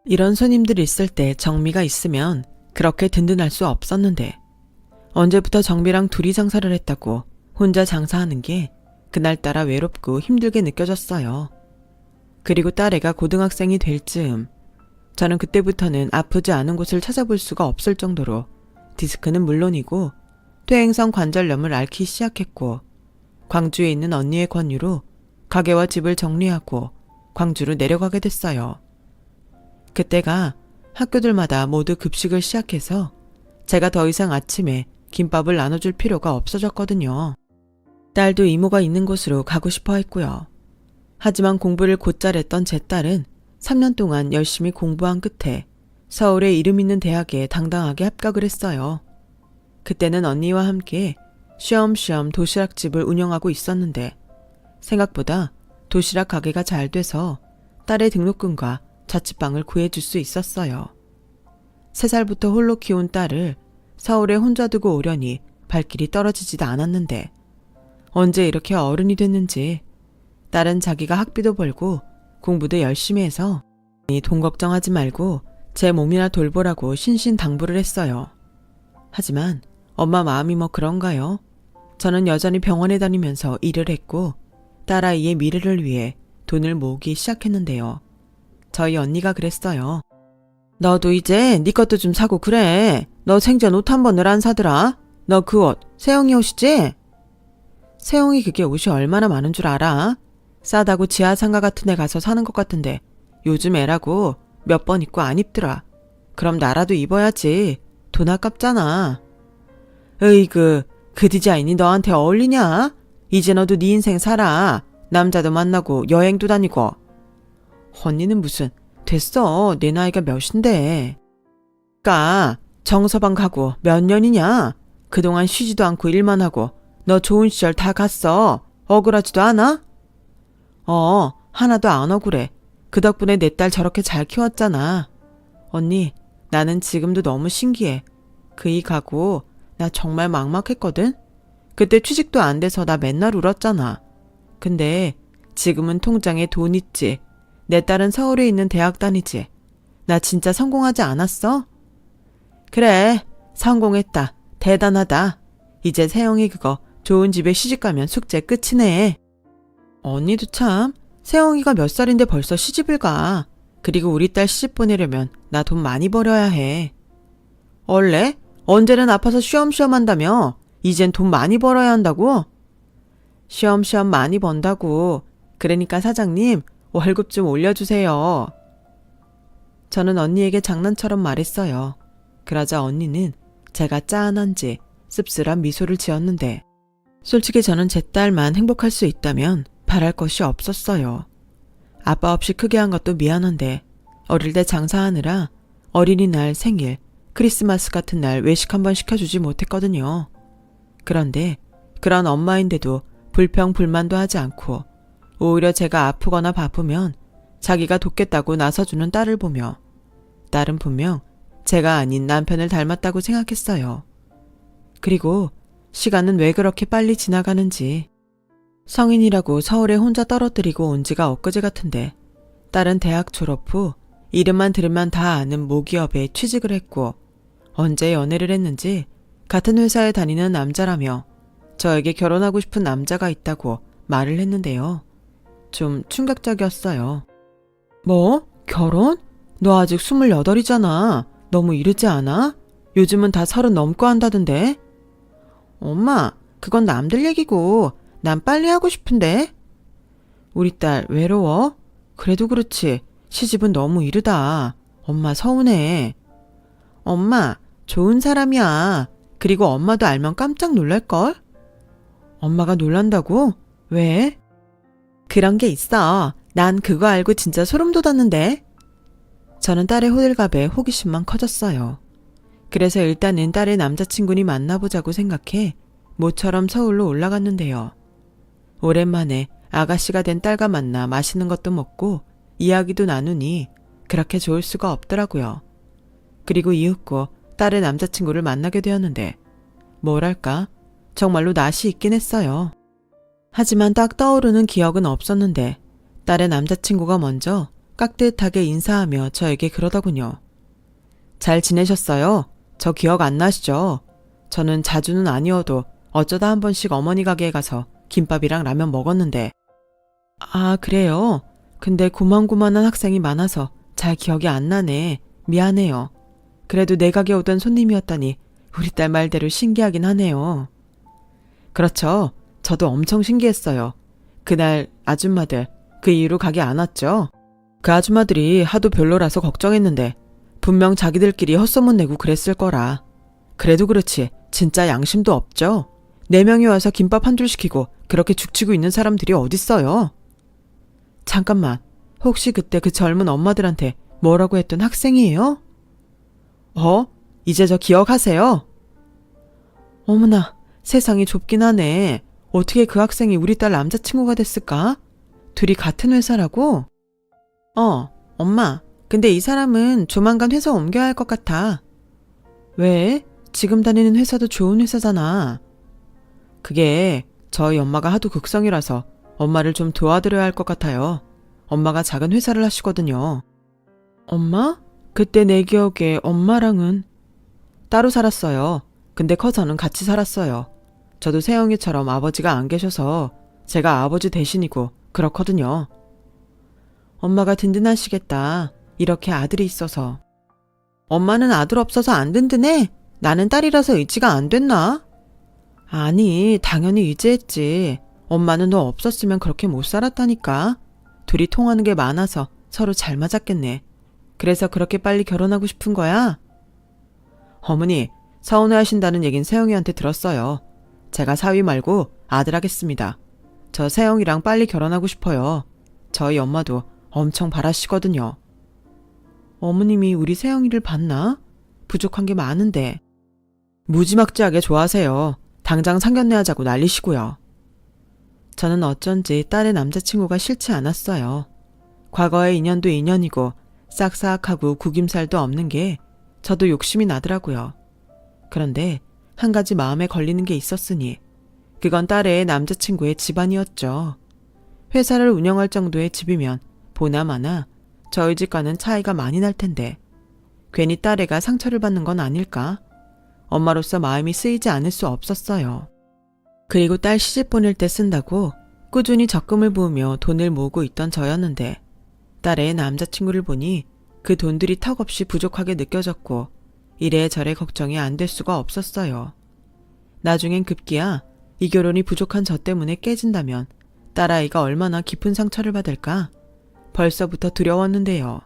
이런 손님들이 있을 때 정미가 있으면 그렇게 든든할 수 없었는데 언제부터 정미랑 둘이 장사를 했다고 혼자 장사하는 게 그날따라 외롭고 힘들게 느껴졌어요. 그리고 딸애가 고등학생이 될 즈음 저는 그때부터는 아프지 않은 곳을 찾아볼 수가 없을 정도로 디스크는 물론이고 퇴행성 관절염을 앓기 시작했고 광주에 있는 언니의 권유로 가게와 집을 정리하고 광주로 내려가게 됐어요. 그때가 학교들마다 모두 급식을 시작해서 제가 더 이상 아침에 김밥을 나눠줄 필요가 없어졌거든요. 딸도 이모가 있는 곳으로 가고 싶어 했고요. 하지만 공부를 곧잘 했던 제 딸은 3년 동안 열심히 공부한 끝에 서울의 이름 있는 대학에 당당하게 합격을 했어요. 그때는 언니와 함께 쉬엄쉬엄 도시락집을 운영하고 있었는데 생각보다 도시락 가게가 잘 돼서 딸의 등록금과 자취방을 구해줄 수 있었어요. 3살부터 홀로 키운 딸을 서울에 혼자 두고 오려니 발길이 떨어지지도 않았는데 언제 이렇게 어른이 됐는지 딸은 자기가 학비도 벌고 공부도 열심히 해서 돈 걱정하지 말고 제 몸이나 돌보라고 신신당부를 했어요. 하지만 엄마 마음이 뭐 그런가요? 저는 여전히 병원에 다니면서 일을 했고 딸아이의 미래를 위해 돈을 모으기 시작했는데요. 저희 언니가 그랬어요. 너도 이제 네 것도 좀 사고 그래. 너 생전 옷 한 번을 안 사더라. 너 그 옷 세영이 옷이지? 세영이 그게 옷이 얼마나 많은 줄 알아? 싸다고 지하상가 같은 데 가서 사는 것 같은데 요즘 애라고 몇 번 입고 안 입더라. 그럼 나라도 입어야지. 돈 아깝잖아. 으이그 그 디자인이 너한테 어울리냐? 이제 너도 네 인생 살아. 남자도 만나고 여행도 다니고. 언니는 무슨 됐어. 내 나이가 몇인데. 그니까 정서방 가고 몇 년이냐? 그동안 쉬지도 않고 일만 하고 너 좋은 시절 다 갔어. 억울하지도 않아? 하나도 안 억울해. 그 덕분에 내 딸 저렇게 잘 키웠잖아. 언니, 나는 지금도 너무 신기해. 그이 가고 나 정말 막막했거든? 그때 취직도 안 돼서 나 맨날 울었잖아. 근데 지금은 통장에 돈 있지. 내 딸은 서울에 있는 대학 다니지. 나 진짜 성공하지 않았어? 그래, 성공했다. 대단하다. 이제 세영이 그거 좋은 집에 시집가면 숙제 끝이네. 언니도 참, 세영이가 몇 살인데 벌써 시집을 가. 그리고 우리 딸 시집 보내려면 나 돈 많이 벌어야 해. 원래? 언제는 아파서 쉬엄쉬엄 한다며? 이젠 돈 많이 벌어야 한다고? 쉬엄쉬엄 많이 번다고. 그러니까 사장님, 월급 좀 올려주세요. 저는 언니에게 장난처럼 말했어요. 그러자 언니는 제가 짠한지 씁쓸한 미소를 지었는데 솔직히 저는 제 딸만 행복할 수 있다면 바랄 것이 없었어요. 아빠 없이 크게 한 것도 미안한데 어릴 때 장사하느라 어린이날, 생일, 크리스마스 같은 날 외식 한번 시켜주지 못했거든요. 그런데 그런 엄마인데도 불평 불만도 하지 않고 오히려 제가 아프거나 바쁘면 자기가 돕겠다고 나서주는 딸을 보며 딸은 분명 제가 아닌 남편을 닮았다고 생각했어요. 그리고 시간은 왜 그렇게 빨리 지나가는지. 성인이라고 서울에 혼자 떨어뜨리고 온 지가 엊그제 같은데 딸은 대학 졸업 후 이름만 들으면 다 아는 모기업에 취직을 했고 언제 연애를 했는지 같은 회사에 다니는 남자라며 저에게 결혼하고 싶은 남자가 있다고 말을 했는데요. 좀 충격적이었어요. 뭐? 결혼? 너 아직 28이잖아. 너무 이르지 않아? 요즘은 다 30 넘고 한다던데. 엄마, 그건 남들 얘기고 난 빨리 하고 싶은데. 우리 딸 외로워? 그래도 그렇지. 시집은 너무 이르다. 엄마 서운해. 엄마, 좋은 사람이야. 그리고 엄마도 알면 깜짝 놀랄걸? 엄마가 놀란다고? 왜? 그런 게 있어. 난 그거 알고 진짜 소름 돋았는데. 저는 딸의 호들갑에 호기심만 커졌어요. 그래서 일단은 딸의 남자친구니 만나보자고 생각해 모처럼 서울로 올라갔는데요. 오랜만에 아가씨가 된 딸과 만나 맛있는 것도 먹고 이야기도 나누니 그렇게 좋을 수가 없더라고요. 그리고 이윽고 딸의 남자친구를 만나게 되었는데 뭐랄까 정말로 낯이 있긴 했어요. 하지만 딱 떠오르는 기억은 없었는데 딸의 남자친구가 먼저 깍듯하게 인사하며 저에게 그러더군요. 잘 지내셨어요? 저 기억 안 나시죠? 저는 자주는 아니어도 어쩌다 한 번씩 어머니 가게에 가서 김밥이랑 라면 먹었는데. 아, 그래요? 근데 고만고만한 학생이 많아서 잘 기억이 안 나네. 미안해요. 그래도 내 가게 오던 손님이었다니 우리 딸 말대로 신기하긴 하네요. 그렇죠. 저도 엄청 신기했어요. 그날 아줌마들 그 이후로 가게 안 왔죠? 그 아줌마들이 하도 별로라서 걱정했는데 분명 자기들끼리 헛소문 내고 그랬을 거라. 그래도 그렇지 진짜 양심도 없죠? 4명이 와서 김밥 한 줄 시키고 그렇게 죽치고 있는 사람들이 어딨어요? 잠깐만, 혹시 그때 그 젊은 엄마들한테 뭐라고 했던 학생이에요? 이제 저 기억하세요? 어머나, 세상이 좁긴 하네. 어떻게 그 학생이 우리 딸 남자친구가 됐을까? 둘이 같은 회사라고? 엄마. 근데 이 사람은 조만간 회사 옮겨야 할 것 같아. 왜? 지금 다니는 회사도 좋은 회사잖아. 그게 저희 엄마가 하도 극성이라서 엄마를 좀 도와드려야 할 것 같아요. 엄마가 작은 회사를 하시거든요. 엄마? 그때 내 기억에 엄마랑은 따로 살았어요. 근데 커서는 같이 살았어요. 저도 세영이처럼 아버지가 안 계셔서 제가 아버지 대신이고 그렇거든요. 엄마가 든든하시겠다. 이렇게 아들이 있어서. 엄마는 아들 없어서 안 든든해? 나는 딸이라서 의지가 안 됐나? 아니, 당연히 의지했지. 엄마는 너 없었으면 그렇게 못 살았다니까. 둘이 통하는 게 많아서 서로 잘 맞았겠네. 그래서 그렇게 빨리 결혼하고 싶은 거야? 어머니, 서운해하신다는 얘긴 세영이한테 들었어요. 제가 사위 말고 아들 하겠습니다. 저 세영이랑 빨리 결혼하고 싶어요. 저희 엄마도 엄청 바라시거든요. 어머님이 우리 세영이를 봤나? 부족한 게 많은데. 무지막지하게 좋아하세요. 당장 상견례 하자고 난리시고요. 저는 어쩐지 딸의 남자친구가 싫지 않았어요. 과거의 인연도 인연이고 싹싹하고 구김살도 없는 게 저도 욕심이 나더라고요. 그런데 한 가지 마음에 걸리는 게 있었으니 그건 딸의 남자친구의 집안이었죠. 회사를 운영할 정도의 집이면 보나마나 저희 집과는 차이가 많이 날 텐데 괜히 딸애가 상처를 받는 건 아닐까? 엄마로서 마음이 쓰이지 않을 수 없었어요. 그리고 딸 시집 보낼 때 쓴다고 꾸준히 적금을 부으며 돈을 모으고 있던 저였는데 딸의 남자친구를 보니 그 돈들이 턱없이 부족하게 느껴졌고 이래저래 걱정이 안 될 수가 없었어요. 나중엔 급기야 이 결혼이 부족한 저 때문에 깨진다면 딸아이가 얼마나 깊은 상처를 받을까? 벌써부터 두려웠는데요.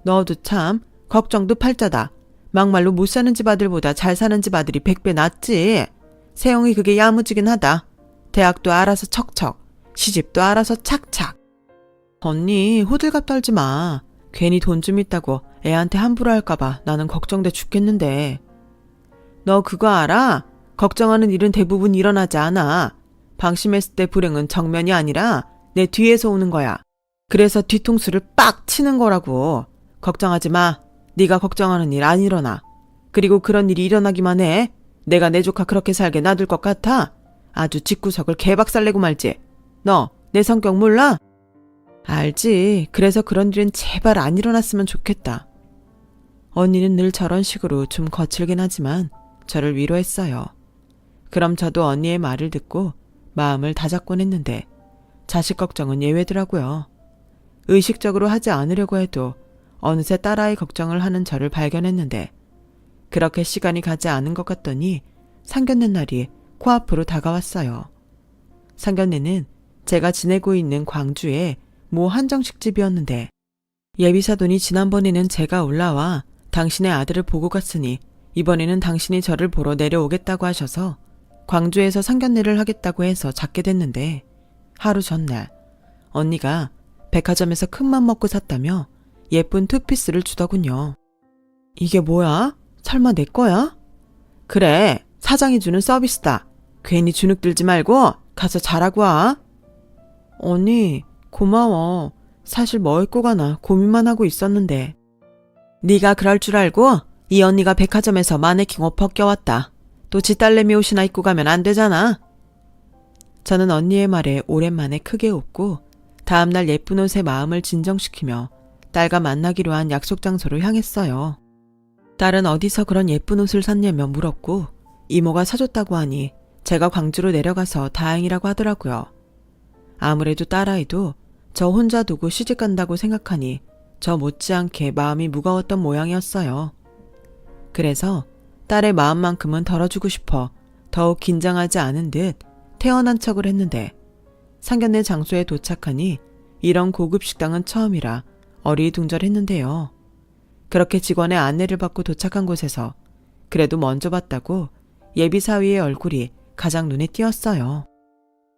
너도 참 걱정도 팔자다. 막말로 못 사는 집 아들보다 잘 사는 집 아들이 100배 낫지. 세영이 그게 야무지긴 하다. 대학도 알아서 척척, 시집도 알아서 착착. 언니 호들갑 떨지 마. 괜히 돈 좀 있다고 애한테 함부로 할까봐 나는 걱정돼 죽겠는데. 너 그거 알아? 걱정하는 일은 대부분 일어나지 않아. 방심했을 때 불행은 정면이 아니라 내 뒤에서 오는 거야. 그래서 뒤통수를 빡 치는 거라고. 걱정하지 마. 네가 걱정하는 일 안 일어나. 그리고 그런 일이 일어나기만 해. 내가 내 조카 그렇게 살게 놔둘 것 같아? 아주 집구석을 개박살내고 말지. 너 내 성격 몰라? 알지. 그래서 그런 일은 제발 안 일어났으면 좋겠다. 언니는 늘 저런 식으로 좀 거칠긴 하지만 저를 위로했어요. 그럼 저도 언니의 말을 듣고 마음을 다잡곤 했는데 자식 걱정은 예외더라고요. 의식적으로 하지 않으려고 해도 어느새 딸아이 걱정을 하는 저를 발견했는데 그렇게 시간이 가지 않은 것 같더니 상견례 날이 코앞으로 다가왔어요. 상견례는 제가 지내고 있는 광주의 모 한정식 집이었는데 예비사돈이 지난번에는 제가 올라와 당신의 아들을 보고 갔으니 이번에는 당신이 저를 보러 내려오겠다고 하셔서 광주에서 상견례를 하겠다고 해서 잡게 됐는데 하루 전날 언니가 백화점에서 큰맘 먹고 샀다며 예쁜 투피스를 주더군요. 이게 뭐야? 설마 내 거야? 그래, 사장이 주는 서비스다. 괜히 주눅 들지 말고 가서 잘하고 와. 언니, 고마워. 사실 뭐 입고 가나 고민만 하고 있었는데. 네가 그럴 줄 알고 이 언니가 백화점에서 마네킹 옷 벗겨왔다. 또 지 딸내미 옷이나 입고 가면 안 되잖아. 저는 언니의 말에 오랜만에 크게 웃고 다음날 예쁜 옷에 마음을 진정시키며 딸과 만나기로 한 약속 장소로 향했어요. 딸은 어디서 그런 예쁜 옷을 샀냐며 물었고 이모가 사줬다고 하니 제가 광주로 내려가서 다행이라고 하더라고요. 아무래도 딸아이도 저 혼자 두고 시집간다고 생각하니 저 못지않게 마음이 무거웠던 모양이었어요. 그래서 딸의 마음만큼은 덜어주고 싶어 더욱 긴장하지 않은 듯 태어난 척을 했는데 상견례 장소에 도착하니 이런 고급 식당은 처음이라 어리둥절했는데요. 그렇게 직원의 안내를 받고 도착한 곳에서 그래도 먼저 봤다고 예비사위의 얼굴이 가장 눈에 띄었어요.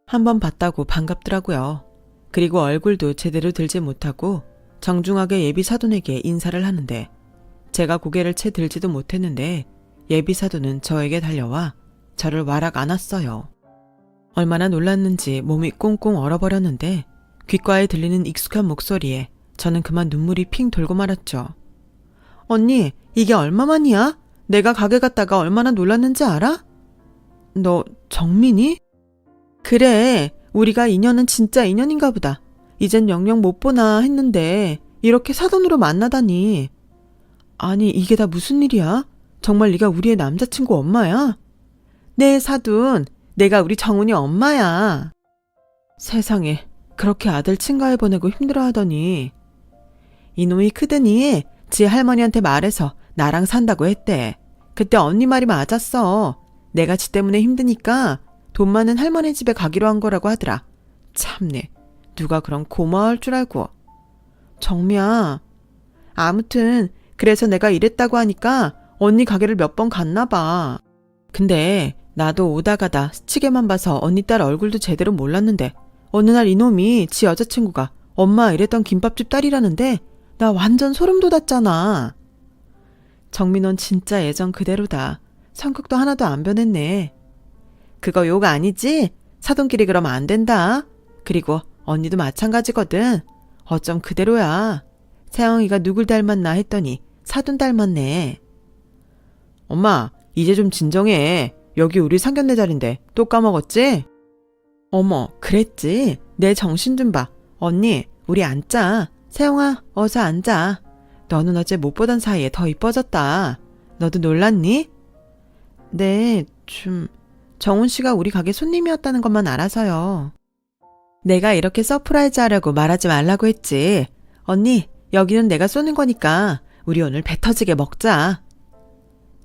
한번 봤다고 반갑더라고요. 그리고 얼굴도 제대로 들지 못하고 정중하게 예비사돈에게 인사를 하는데 제가 고개를 채 들지도 못했는데 예비사돈은 저에게 달려와 저를 와락 안았어요. 얼마나 놀랐는지 몸이 꽁꽁 얼어버렸는데 귓가에 들리는 익숙한 목소리에 저는 그만 눈물이 핑 돌고 말았죠. 언니, 이게 얼마만이야? 내가 가게 갔다가 얼마나 놀랐는지 알아? 너 정민이? 그래, 우리가 인연은 진짜 인연인가 보다. 이젠 영영 못 보나 했는데 이렇게 사돈으로 만나다니. 아니, 이게 다 무슨 일이야? 정말 네가 우리의 남자친구 엄마야? 네, 사돈. 내가 우리 정훈이 엄마야. 세상에, 그렇게 아들 친가해보내고 힘들어하더니 이놈이 크더니 지 할머니한테 말해서 나랑 산다고 했대. 그때 언니 말이 맞았어. 내가 지 때문에 힘드니까 돈 많은 할머니 집에 가기로 한 거라고 하더라. 참네, 누가 그런 고마워할 줄 알고. 정미야, 아무튼 그래서 내가 이랬다고 하니까 언니 가게를 몇 번 갔나 봐. 근데 나도 오다 가다 스치게만 봐서 언니 딸 얼굴도 제대로 몰랐는데 어느 날 이놈이 지 여자친구가 엄마 이랬던 김밥집 딸이라는데 나 완전 소름 돋았잖아. 정민원 진짜 예전 그대로다. 성격도 하나도 안 변했네. 그거 욕 아니지? 사돈끼리 그러면 안 된다. 그리고 언니도 마찬가지거든. 어쩜 그대로야. 세영이가 누굴 닮았나 했더니 사돈 닮았네. 엄마, 이제 좀 진정해. 여기 우리 상견례 자리인데 또 까먹었지? 어머, 그랬지? 내 정신 좀 봐. 언니, 우리 앉자. 세영아, 어서 앉아. 너는 어제 못 보던 사이에 더 이뻐졌다. 너도 놀랐니? 네, 정훈 씨가 우리 가게 손님이었다는 것만 알아서요. 내가 이렇게 서프라이즈 하려고 말하지 말라고 했지. 언니, 여기는 내가 쏘는 거니까 우리 오늘 배 터지게 먹자.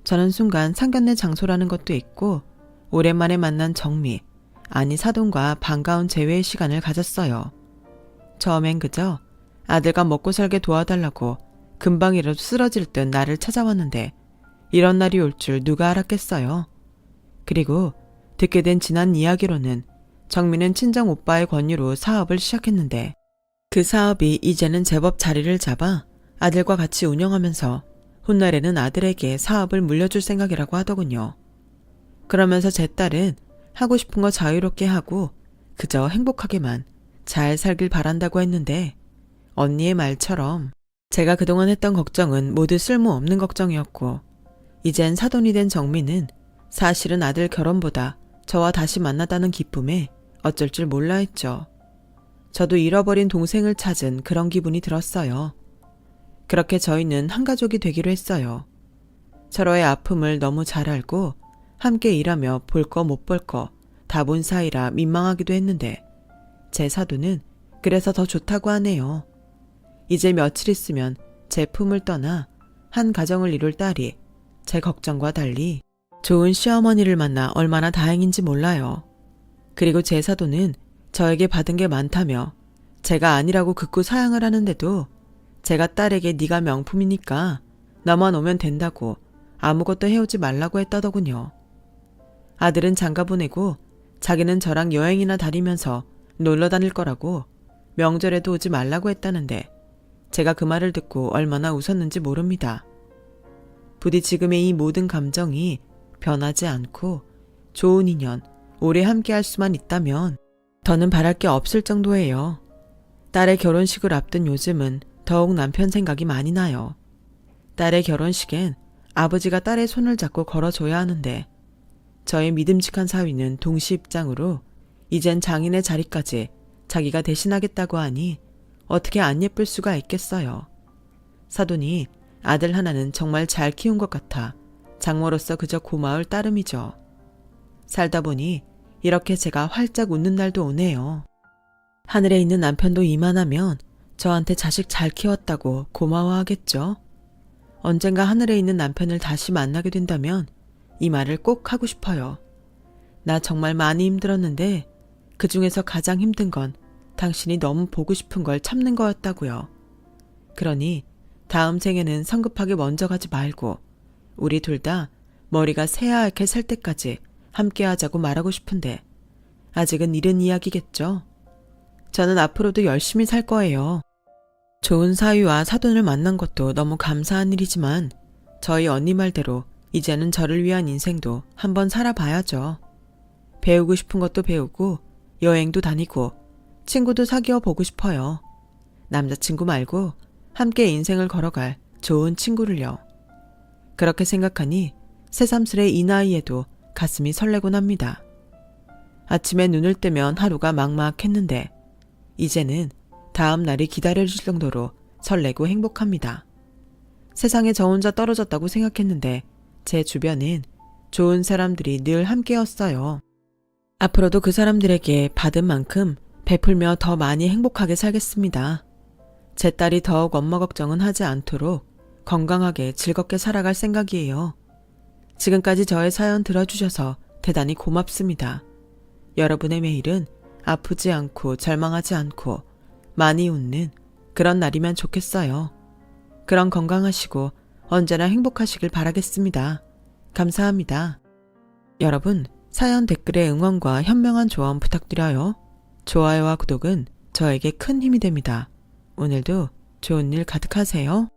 저는 순간 상견례 장소라는 것도 있고 오랜만에 만난 정미, 아니 사돈과 반가운 재회의 시간을 가졌어요. 처음엔 그저 아들과 먹고 살게 도와달라고 금방이라도 쓰러질 듯 나를 찾아왔는데 이런 날이 올 줄 누가 알았겠어요. 그리고 듣게 된 지난 이야기로는 정민은 친정 오빠의 권유로 사업을 시작했는데 그 사업이 이제는 제법 자리를 잡아 아들과 같이 운영하면서 훗날에는 아들에게 사업을 물려줄 생각이라고 하더군요. 그러면서 제 딸은 하고 싶은 거 자유롭게 하고 그저 행복하게만 잘 살길 바란다고 했는데 언니의 말처럼 제가 그동안 했던 걱정은 모두 쓸모없는 걱정이었고 이젠 사돈이 된 정민은 사실은 아들 결혼보다 저와 다시 만나다는 기쁨에 어쩔 줄 몰라 했죠. 저도 잃어버린 동생을 찾은 그런 기분이 들었어요. 그렇게 저희는 한 가족이 되기로 했어요. 서로의 아픔을 너무 잘 알고 함께 일하며 볼 거 못 볼 거 다 본 사이라 민망하기도 했는데 제 사돈은 그래서 더 좋다고 하네요. 이제 며칠 있으면 제 품을 떠나 한 가정을 이룰 딸이 제 걱정과 달리 좋은 시어머니를 만나 얼마나 다행인지 몰라요. 그리고 제 사돈은 저에게 받은 게 많다며 제가 아니라고 극구 사양을 하는데도 제가 딸에게 네가 명품이니까 나만 오면 된다고 아무것도 해오지 말라고 했다더군요. 아들은 장가 보내고 자기는 저랑 여행이나 다니면서 놀러 다닐 거라고 명절에도 오지 말라고 했다는데 제가 그 말을 듣고 얼마나 웃었는지 모릅니다. 부디 지금의 이 모든 감정이 변하지 않고 좋은 인연, 오래 함께 할 수만 있다면 더는 바랄 게 없을 정도예요. 딸의 결혼식을 앞둔 요즘은 더욱 남편 생각이 많이 나요. 딸의 결혼식엔 아버지가 딸의 손을 잡고 걸어줘야 하는데 저의 믿음직한 사위는 동시 입장으로 이젠 장인의 자리까지 자기가 대신하겠다고 하니 어떻게 안 예쁠 수가 있겠어요. 사돈이 아들 하나는 정말 잘 키운 것 같아 장모로서 그저 고마울 따름이죠. 살다 보니 이렇게 제가 활짝 웃는 날도 오네요. 하늘에 있는 남편도 이만하면 저한테 자식 잘 키웠다고 고마워하겠죠. 언젠가 하늘에 있는 남편을 다시 만나게 된다면 이 말을 꼭 하고 싶어요. 나 정말 많이 힘들었는데 그 중에서 가장 힘든 건 당신이 너무 보고 싶은 걸 참는 거였다고요. 그러니 다음 생에는 성급하게 먼저 가지 말고 우리 둘 다 머리가 새하얗게 살 때까지 함께 하자고 말하고 싶은데 아직은 이른 이야기겠죠. 저는 앞으로도 열심히 살 거예요. 좋은 사위와 사돈을 만난 것도 너무 감사한 일이지만 저희 언니 말대로 이제는 저를 위한 인생도 한번 살아봐야죠. 배우고 싶은 것도 배우고 여행도 다니고 친구도 사귀어 보고 싶어요. 남자친구 말고 함께 인생을 걸어갈 좋은 친구를요. 그렇게 생각하니 새삼스레 이 나이에도 가슴이 설레곤 합니다. 아침에 눈을 뜨면 하루가 막막했는데 이제는 다음 날이 기다려질 정도로 설레고 행복합니다. 세상에 저 혼자 떨어졌다고 생각했는데 제 주변엔 좋은 사람들이 늘 함께였어요. 앞으로도 그 사람들에게 받은 만큼 베풀며 더 많이 행복하게 살겠습니다. 제 딸이 더욱 엄마 걱정은 하지 않도록 건강하게 즐겁게 살아갈 생각이에요. 지금까지 저의 사연 들어주셔서 대단히 고맙습니다. 여러분의 매일은 아프지 않고 절망하지 않고 많이 웃는 그런 날이면 좋겠어요. 그런 건강하시고 언제나 행복하시길 바라겠습니다. 감사합니다. 여러분, 사연 댓글에 응원과 현명한 조언 부탁드려요. 좋아요와 구독은 저에게 큰 힘이 됩니다. 오늘도 좋은 일 가득하세요.